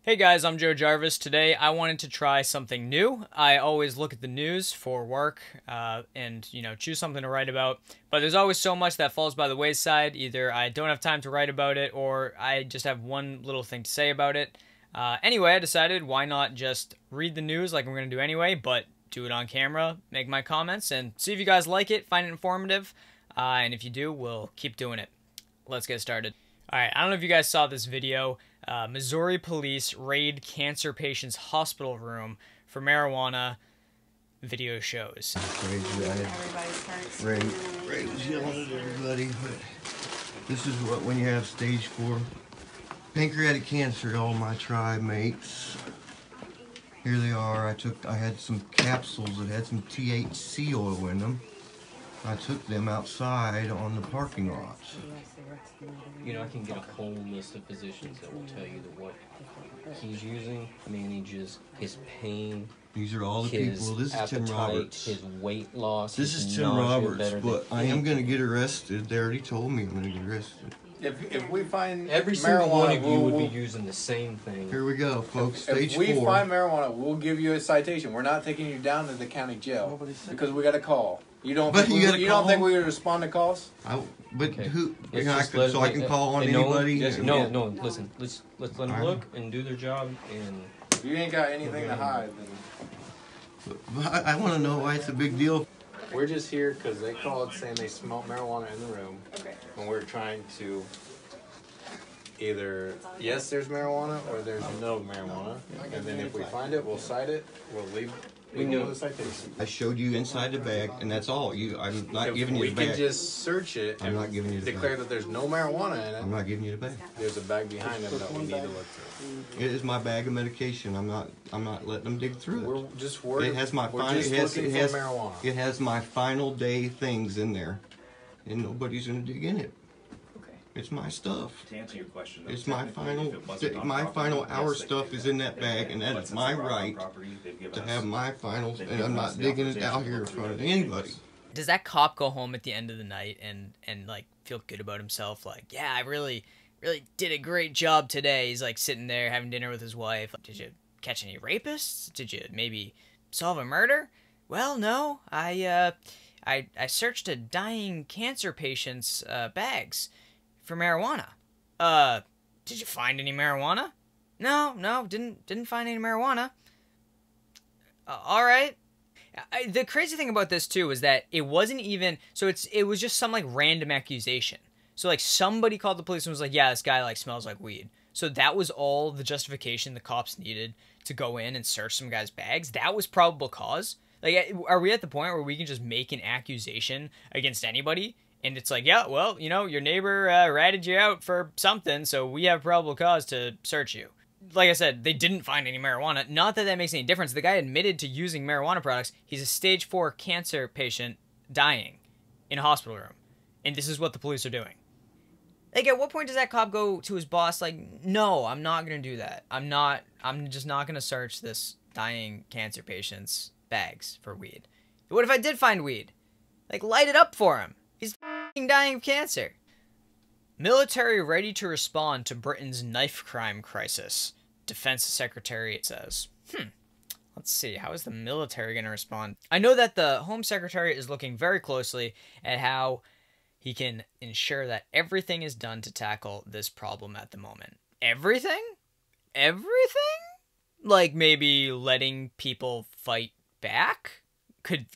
Hey guys, I'm Joe Jarvis. Today I wanted to try something new. I always look at the news for work and, choose something to write about. But there's always so much that falls by the wayside. Either I don't have time to write about it or I just have one little thing to say about it. Anyway, I decided why not just read the news like I'm going to do anyway, but do it on camera, make my comments, and see if you guys like it, find it informative. And if you do, we'll keep doing it. Let's get started. Alright, I don't know if you guys saw this video. Missouri police raid cancer patient's hospital room for marijuana, video shows. Ray was yelling at everybody, but this is what when you have stage 4 pancreatic cancer. All my tribe mates, here they are. I had some capsules that had some THC oil in them. I took them outside on the parking lots. I can get a whole list of physicians that will tell you what he's using, manages his pain. These are all the people. This is Tim Roberts. His weight loss. This is Tim Roberts, but I am going to get arrested. They already told me I'm going to get arrested. If we find every single one of you would be using the same thing. Here we go, folks. Stage 4. If we find marijuana, we'll give you a citation. We're not taking you down to the county jail because we got a call. You don't think we would respond to calls? Who? So I can call on anybody? No. Listen. Let's let them look and do their job. And if you ain't got anything to hide, then I want to know why it's a big deal. We're just here because they called saying they smelled marijuana in the room. Okay. And we're trying to either yes, there's marijuana or there's no marijuana. And then if we find it, we'll cite it. We'll leave. We know the citation. I showed you inside the bag, and that's all. I'm not giving you the bag. We can just search it and not giving you the declare bag. that there's no marijuana in it. I'm not giving you the bag. There's a bag behind it that we need to look through. It is my bag of medication. I'm not letting them dig through it. We're just worried. It has my final. Marijuana. It has my final day things in there, and nobody's gonna dig in it. It's my stuff. To answer your question, though, it's my final hour stuff is in that bag, and that is my right to have my finals, and I'm not digging it out here in front of anybody. Does that cop go home at the end of the night and like feel good about himself? Like, yeah, I really did a great job today. He's like sitting there having dinner with his wife. Did you catch any rapists? Did you maybe solve a murder? Well, no. I searched a dying cancer patient's bags for marijuana. Did you find any marijuana? No, didn't find any marijuana. All right. The crazy thing about this too is that it wasn't even, so it was just some like random accusation. So like somebody called the police and was like, yeah, this guy like smells like weed. So that was all the justification the cops needed to go in and search some guy's bags. That was probable cause. Like, are we at the point where we can just make an accusation against anybody? And it's like, yeah, well, your neighbor ratted you out for something, so we have probable cause to search you. Like I said, they didn't find any marijuana. Not that that makes any difference. The guy admitted to using marijuana products. He's a stage 4 cancer patient dying in a hospital room. And this is what the police are doing. Like, at what point does that cop go to his boss, like, no, I'm not going to do that. I'm just not going to search this dying cancer patient's bags for weed. What if I did find weed? Like, light it up for him. He's dying of cancer. Military ready to respond to Britain's knife crime crisis. Defense Secretary says. Let's see. How is the military going to respond? I know that the Home Secretary is looking very closely at how he can ensure that everything is done to tackle this problem at the moment. Everything? Everything? Like maybe letting people fight back?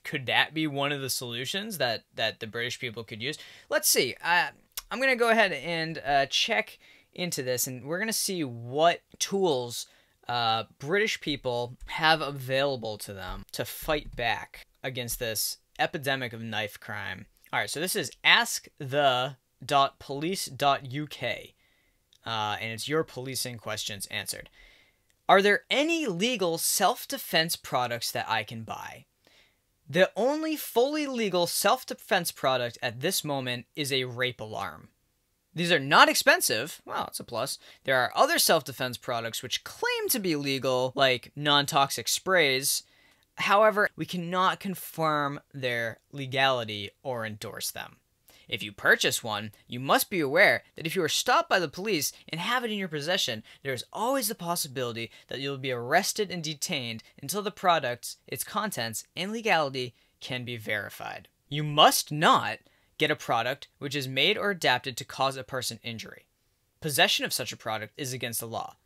Could that be one of the solutions that the British people could use? Let's see. I'm going to go ahead and check into this, and we're going to see what tools British people have available to them to fight back against this epidemic of knife crime. All right, so this is ask.the.police.uk, and it's your policing questions answered. Are there any legal self-defense products that I can buy? The only fully legal self-defense product at this moment is a rape alarm. These are not expensive. Well, it's a plus. There are other self-defense products which claim to be legal, like non-toxic sprays. However, we cannot confirm their legality or endorse them. If you purchase one, you must be aware that if you are stopped by the police and have it in your possession, there is always the possibility that you will be arrested and detained until the product, its contents, and legality can be verified. You must not get a product which is made or adapted to cause a person injury. Possession of such a product is against the law.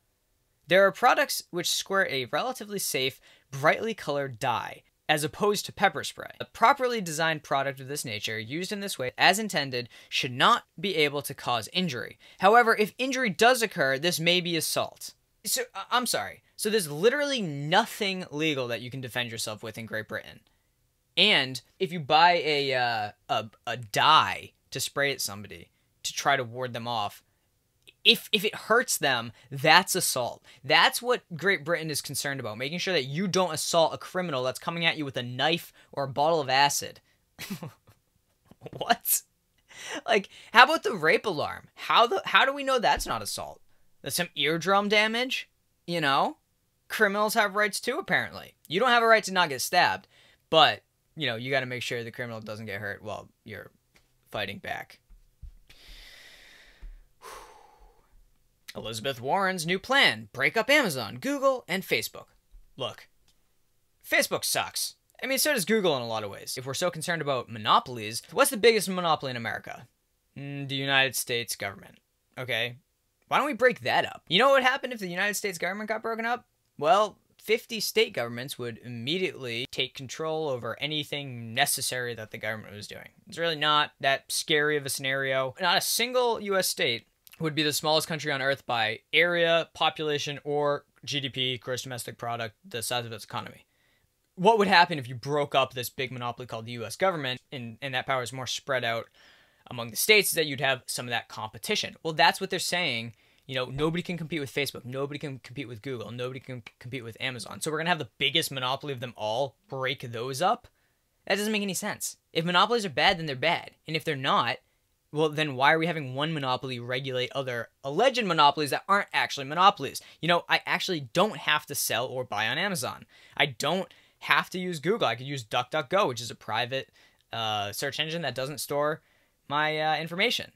There are products which squirt a relatively safe, brightly colored dye, as opposed to pepper spray. A properly designed product of this nature, used in this way as intended, should not be able to cause injury. However, if injury does occur, this may be assault. So, I'm sorry. So there's literally nothing legal that you can defend yourself with in Great Britain. And if you buy a dye to spray at somebody to try to ward them off, if it hurts them, that's assault. That's what Great Britain is concerned about, making sure that you don't assault a criminal that's coming at you with a knife or a bottle of acid. What? Like, how about the rape alarm? How do we know that's not assault? That's some eardrum damage? You know? Criminals have rights too, apparently. You don't have a right to not get stabbed, but, you know, you got to make sure the criminal doesn't get hurt while you're fighting back. Elizabeth Warren's new plan: break up Amazon, Google, and Facebook. Look, Facebook sucks. I mean, so does Google in a lot of ways. If we're so concerned about monopolies, what's the biggest monopoly in America? The United States government. Okay, why don't we break that up? You know what would happen if the United States government got broken up? Well, 50 state governments would immediately take control over anything necessary that the government was doing. It's really not that scary of a scenario. Not a single U.S. state would be the smallest country on earth by area, population, or GDP, gross domestic product, the size of its economy. What would happen if you broke up this big monopoly called the U.S. government and that power is more spread out among the states, is that you'd have some of that competition. Well, that's what they're saying. You know, nobody can compete with Facebook. Nobody can compete with Google. Nobody can compete with Amazon. So we're going to have the biggest monopoly of them all, break those up? That doesn't make any sense. If monopolies are bad, then they're bad. And if they're not, well, then why are we having one monopoly regulate other alleged monopolies that aren't actually monopolies? You know, I actually don't have to sell or buy on Amazon. I don't have to use Google. I could use DuckDuckGo, which is a private search engine that doesn't store my information.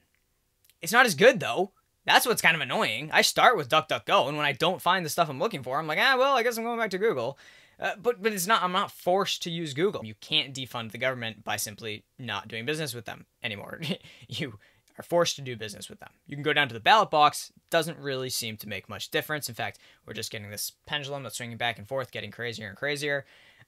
It's not as good, though. That's what's kind of annoying. I start with DuckDuckGo, and when I don't find the stuff I'm looking for, I'm like, well, I guess I'm going back to Google. But it's not. I'm not forced to use Google. You can't defund the government by simply not doing business with them anymore. You are forced to do business with them. You can go down to the ballot box. Doesn't really seem to make much difference. In fact, we're just getting this pendulum that's swinging back and forth, getting crazier and crazier.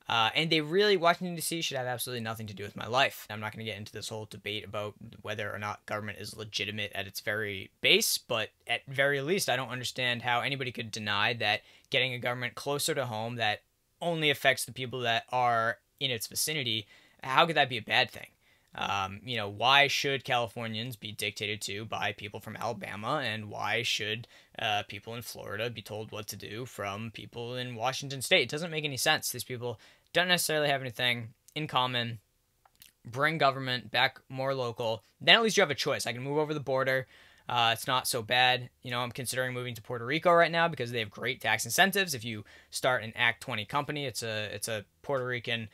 And they really, Washington, D.C. should have absolutely nothing to do with my life. I'm not going to get into this whole debate about whether or not government is legitimate at its very base, but at very least, I don't understand how anybody could deny that getting a government closer to home that only affects the people that are in its vicinity, how could that be a bad thing? You know, why should Californians be dictated to by people from Alabama, and why should people in Florida be told what to do from people in Washington State? It doesn't make any sense. These people don't necessarily have anything in common. Bring government back more local. Then at least you have a choice. I can move over the border. It's not so bad. You know, I'm considering moving to Puerto Rico right now because they have great tax incentives. If you start an Act 20 company, it's a Puerto Rican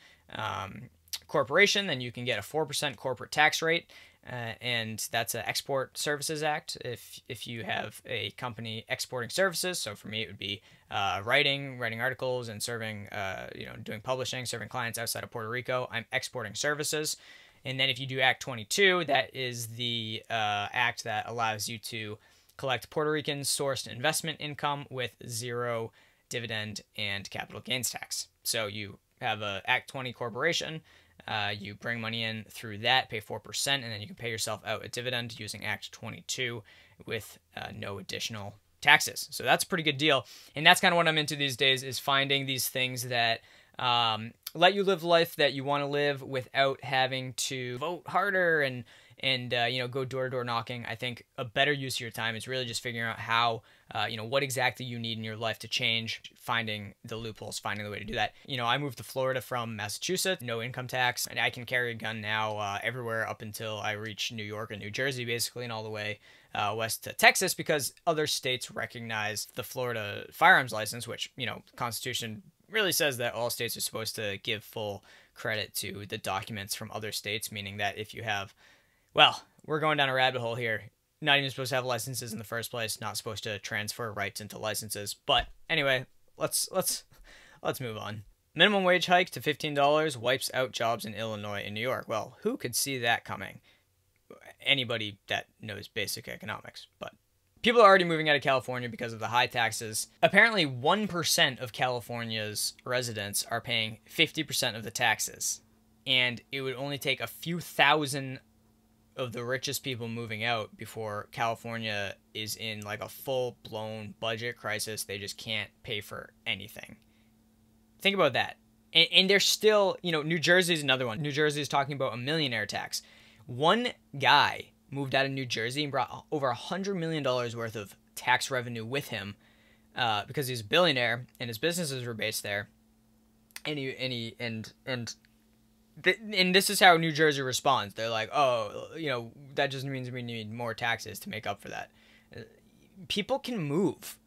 corporation, then you can get a 4% corporate tax rate, and that's an Export Services Act. If you have a company exporting services, so for me it would be writing articles and serving, doing publishing, serving clients outside of Puerto Rico, I'm exporting services. And then if you do Act 22, that is the act that allows you to collect Puerto Rican sourced investment income with zero dividend and capital gains tax. So you have a Act 20 corporation, you bring money in through that, pay 4%, and then you can pay yourself out a dividend using Act 22 with no additional taxes. So that's a pretty good deal. And that's kind of what I'm into these days, is finding these things that let you live life that you want to live without having to vote harder and go door-to-door knocking. I think a better use of your time is really just figuring out how, what exactly you need in your life to change, finding the loopholes, finding the way to do that. You know, I moved to Florida from Massachusetts, no income tax, and I can carry a gun now everywhere up until I reach New York and New Jersey, basically, and all the way west to Texas, because other states recognize the Florida firearms license, which, the Constitution really says that all states are supposed to give full credit to the documents from other states, meaning that if you have Well, we're going down a rabbit hole here. Not even supposed to have licenses in the first place. Not supposed to transfer rights into licenses. But anyway, let's move on. Minimum wage hike to $15 wipes out jobs in Illinois and New York. Well, who could see that coming? Anybody that knows basic economics. But people are already moving out of California because of the high taxes. Apparently, 1% of California's residents are paying 50% of the taxes. And it would only take a few thousand of the richest people moving out before California is in like a full-blown budget crisis. They just can't pay for anything. Think about that. And they're still, you know, New Jersey's another one. New Jersey is talking about a millionaire tax. One guy moved out of New Jersey and brought over $100 million worth of tax revenue with him because he's a billionaire and his businesses were based there. And this is how New Jersey responds. They're like, oh, you know, that just means we need more taxes to make up for that. People can move.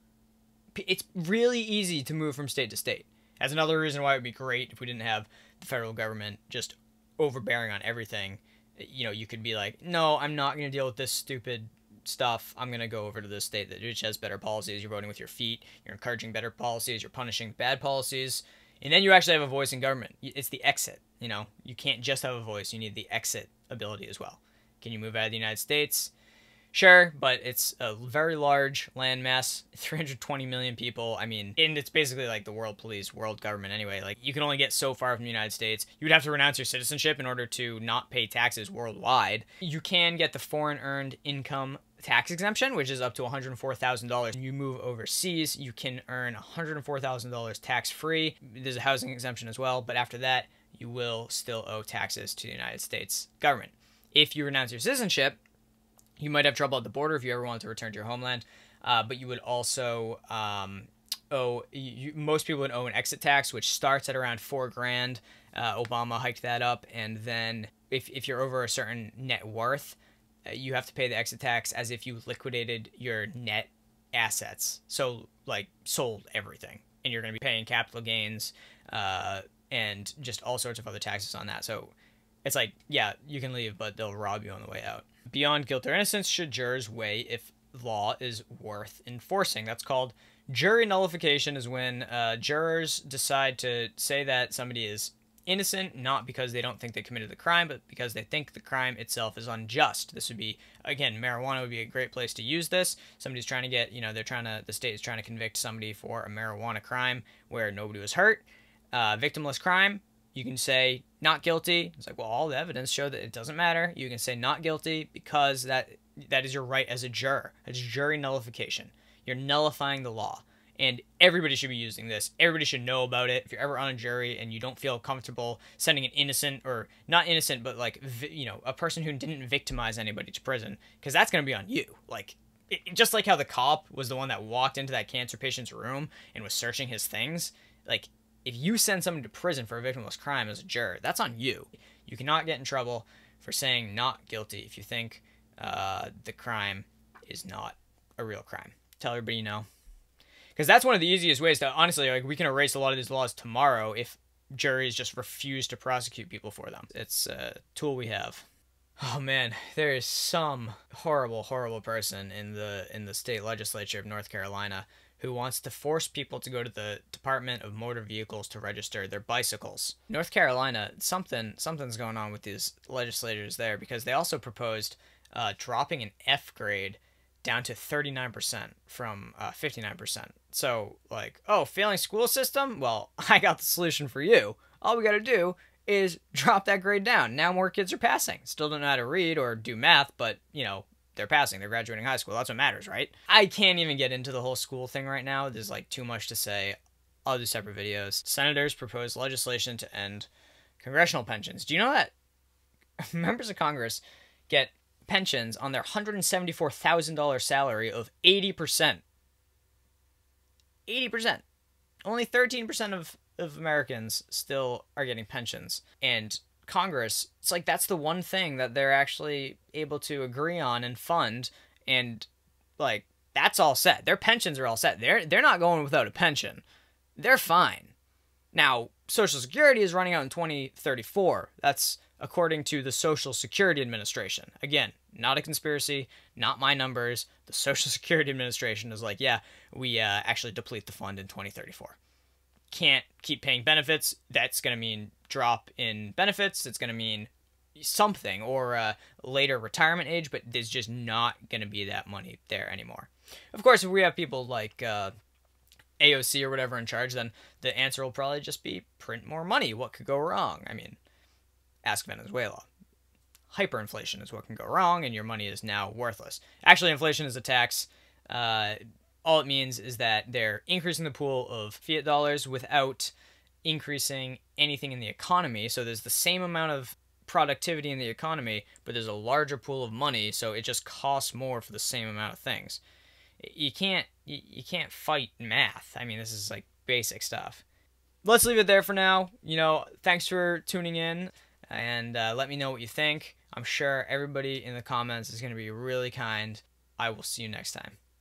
It's really easy to move from state to state. That's another reason why it would be great if we didn't have the federal government just overbearing on everything. You know, you could be like, no, I'm not going to deal with this stupid stuff. I'm going to go over to this state that which has better policies. You're voting with your feet. You're encouraging better policies. You're punishing bad policies. And then you actually have a voice in government. It's the exit, you know. You can't just have a voice. You need the exit ability as well. Can you move out of the United States? Sure, but it's a very large landmass, 320 million people. I mean, and it's basically like the world police, world government anyway. Like, you can only get so far from the United States. You would have to renounce your citizenship in order to not pay taxes worldwide. You can get the foreign earned income tax exemption, which is up to $104,000. You move overseas, you can earn $104,000 tax-free. There's a housing exemption as well, but after that, you will still owe taxes to the United States government. If you renounce your citizenship, you might have trouble at the border if you ever wanted to return to your homeland, but you would also most people would owe an exit tax, which starts at around $4,000. Obama hiked that up, and then if you're over a certain net worth, you have to pay the exit tax as if you liquidated your net assets. So, like, sold everything, and you're going to be paying capital gains and just all sorts of other taxes on that. So it's like, yeah, you can leave, but they'll rob you on the way out. Beyond guilt or innocence, should jurors weigh if law is worth enforcing? That's called jury nullification, is when jurors decide to say that somebody is innocent, not because they don't think they committed the crime, but because they think the crime itself is unjust. This would be, again, marijuana would be a great place to use this. Somebody's trying to get, you know, the state is trying to convict somebody for a marijuana crime where nobody was hurt. Victimless crime, you can say not guilty. It's like, well, all the evidence show that it doesn't matter. You can say not guilty because that is your right as a juror. It's jury nullification. You're nullifying the law. And everybody should be using this. Everybody should know about it. If you're ever on a jury and you don't feel comfortable sending an innocent, or not innocent, but like, you know, a person who didn't victimize anybody to prison, because that's going to be on you. Like, just like how the cop was the one that walked into that cancer patient's room and was searching his things. Like, if you send someone to prison for a victimless crime as a juror, that's on you. You cannot get in trouble for saying not guilty if you think the crime is not a real crime. Tell everybody you know. Because that's one of the easiest ways to, honestly, like, we can erase a lot of these laws tomorrow if juries just refuse to prosecute people for them. It's a tool we have. Oh man, there is some horrible, horrible person in the state legislature of North Carolina who wants to force people to go to the Department of Motor Vehicles to register their bicycles. North Carolina, something's going on with these legislators there, because they also proposed dropping an F grade down to 39% from 59%. So, like, oh, failing school system? Well, I got the solution for you. All we gotta do is drop that grade down. Now more kids are passing. Still don't know how to read or do math, but, you know, they're passing. They're graduating high school. That's what matters, right? I can't even get into the whole school thing right now. There's, like, too much to say. I'll do separate videos. Senators propose legislation to end congressional pensions. Do you know that members of Congress get pensions on their $174,000 salary of 80%? 80%. Only 13% of Americans still are getting pensions. And Congress, it's like that's the one thing that they're actually able to agree on and fund, and like that's all set. Their pensions are all set. They're not going without a pension. They're fine. Now, Social Security is running out in 2034. That's according to the Social Security Administration. Again, not a conspiracy, not my numbers. The Social Security Administration is like, yeah, we actually deplete the fund in 2034. Can't keep paying benefits. That's going to mean drop in benefits. It's going to mean something, or later retirement age, but there's just not going to be that money there anymore. Of course, if we have people like AOC or whatever in charge, then the answer will probably just be print more money. What could go wrong? I mean, ask Venezuela. Hyperinflation is what can go wrong, and your money is now worthless. Actually, inflation is a tax. All it means is that they're increasing the pool of fiat dollars without increasing anything in the economy. So there's the same amount of productivity in the economy, but there's a larger pool of money, so it just costs more for the same amount of things. You can't fight math. I mean, this is like basic stuff. Let's leave it there for now. Thanks for tuning in, and let me know what you think. I'm sure everybody in the comments is going to be really kind. I will see you next time.